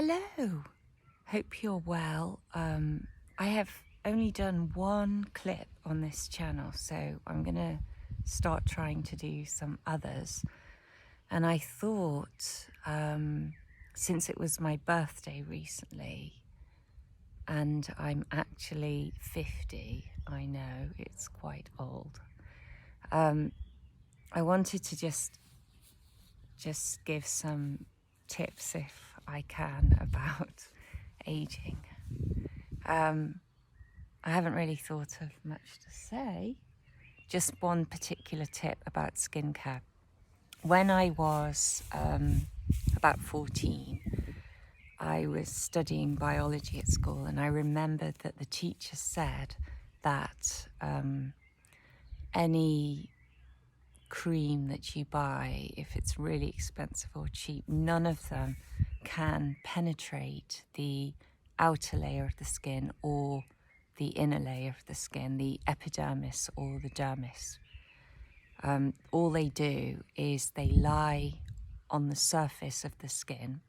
Hello, hope you're well. I have only done one clip on this channel, so I'm gonna start trying to do some others. And I thought, since it was my birthday recently, and I'm actually 50, I know it's quite old, I wanted to just give some tips, if I can, about aging. I haven't really thought of much to say. Just one particular tip about skincare. When I was about 14, I was studying biology at school, and I remembered that the teacher said that any cream that you buy, if it's really expensive or cheap, none of them can penetrate the outer layer of the skin or the inner layer of the skin, the epidermis or the dermis. All they do is they lie on the surface of the skin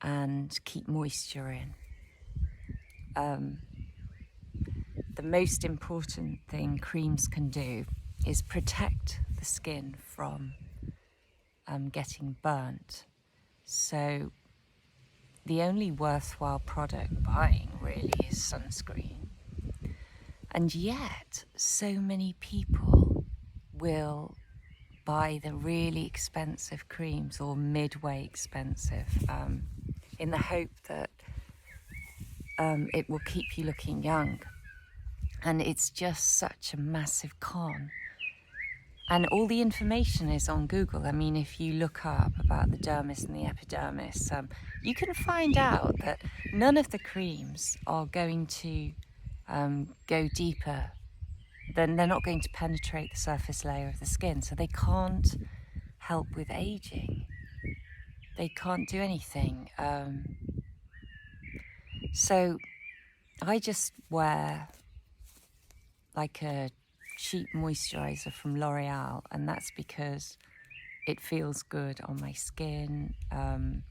and keep moisture in. The most important thing creams can do is protect the skin from getting burnt. So the only worthwhile product buying really is sunscreen. And yet so many people will buy the really expensive creams or midway expensive in the hope that it will keep you looking young. And it's just such a massive con. And all the information is on Google. I mean, if you look up about the dermis and the epidermis, you can find out that none of the creams are going to go deeper. Then they're not going to penetrate the surface layer of the skin, so they can't help with aging. They can't do anything. So I just wear like a cheap moisturizer from L'Oreal, and that's because it feels good on my skin, and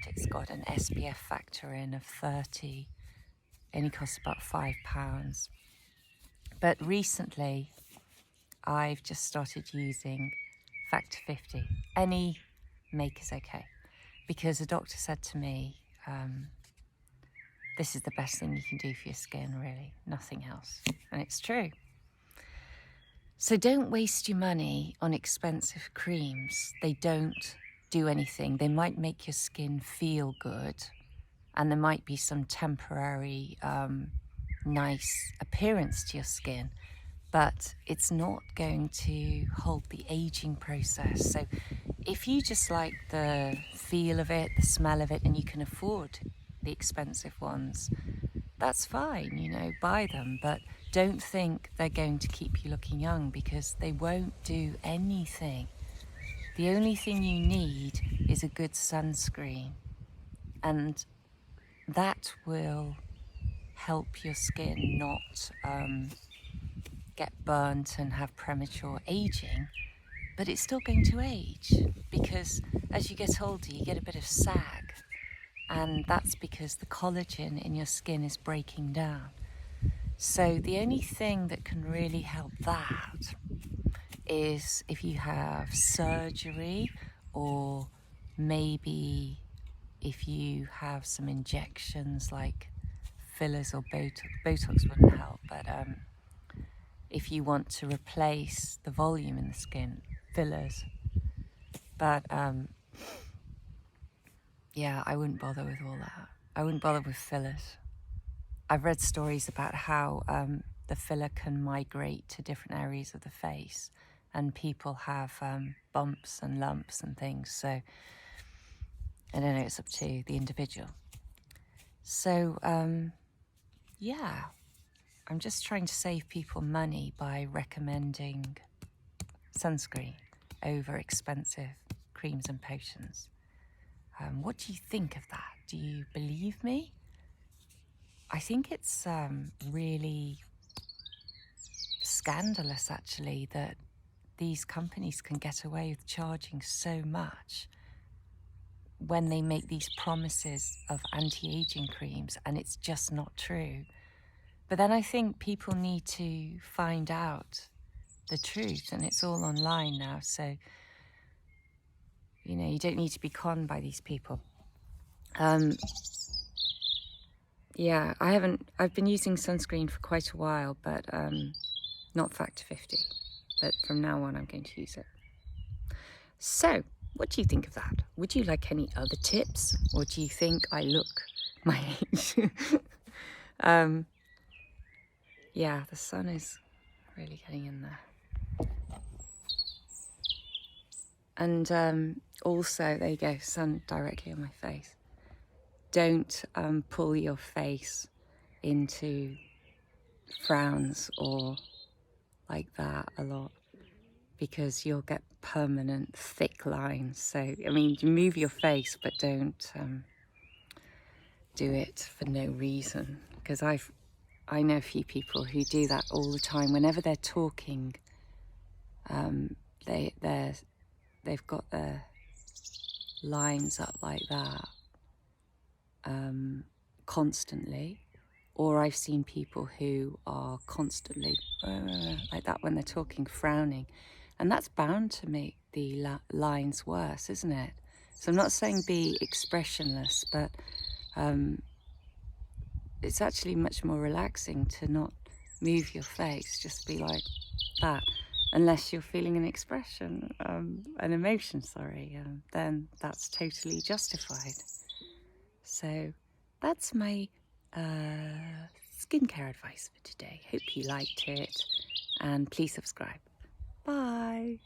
it's got an SPF factor in of 30. Only costs about £5. But recently I've just started using factor 50. Any make is okay, because a doctor said to me, this is the best thing you can do for your skin, really, nothing else. And it's true. So don't waste your money on expensive creams. They don't do anything. They might make your skin feel good, and there might be some temporary nice appearance to your skin, but it's not going to hold the aging process. So if you just like the feel of it, the smell of it, and you can afford the expensive ones, that's fine, you know, buy them, but don't think they're going to keep you looking young, because they won't do anything. The only thing you need is a good sunscreen, and that will help your skin not get burnt and have premature aging, but it's still going to age, because as you get older you get a bit of sag, and that's because the collagen in your skin is breaking down. So the only thing that can really help that is if you have surgery, or maybe if you have some injections like fillers or Botox. Botox wouldn't help, but if you want to replace the volume in the skin, fillers. But yeah, I wouldn't bother with all that. I wouldn't bother with fillers. I've read stories about how the filler can migrate to different areas of the face, and people have bumps and lumps and things. So I don't know, it's up to the individual. So yeah, I'm just trying to save people money by recommending sunscreen over expensive creams and potions. What do you think of that? Do you believe me? I think it's really scandalous, actually, that these companies can get away with charging so much when they make these promises of anti-aging creams and it's just not true. But then I think people need to find out the truth, and it's all online now, so you know, you don't need to be conned by these people. Yeah, I've been using sunscreen for quite a while, but not Factor 50. But from now on, I'm going to use it. So, what do you think of that? Would you like any other tips? Or do you think I look my age? Yeah, the sun is really getting in there. And also, there you go, sun directly on my face. Don't pull your face into frowns or like that a lot, because you'll get permanent thick lines. So, I mean, you move your face, but don't do it for no reason. Because I know a few people who do that all the time. Whenever they're talking, they've got their lines up like that constantly. Or I've seen people who are constantly like that when they're talking, frowning. And that's bound to make the lines worse, isn't it? So I'm not saying be expressionless, but it's actually much more relaxing to not move your face, just be like that. Unless you're feeling an expression, an emotion, sorry, then that's totally justified. So that's my skincare advice for today. Hope you liked it, and please subscribe. Bye.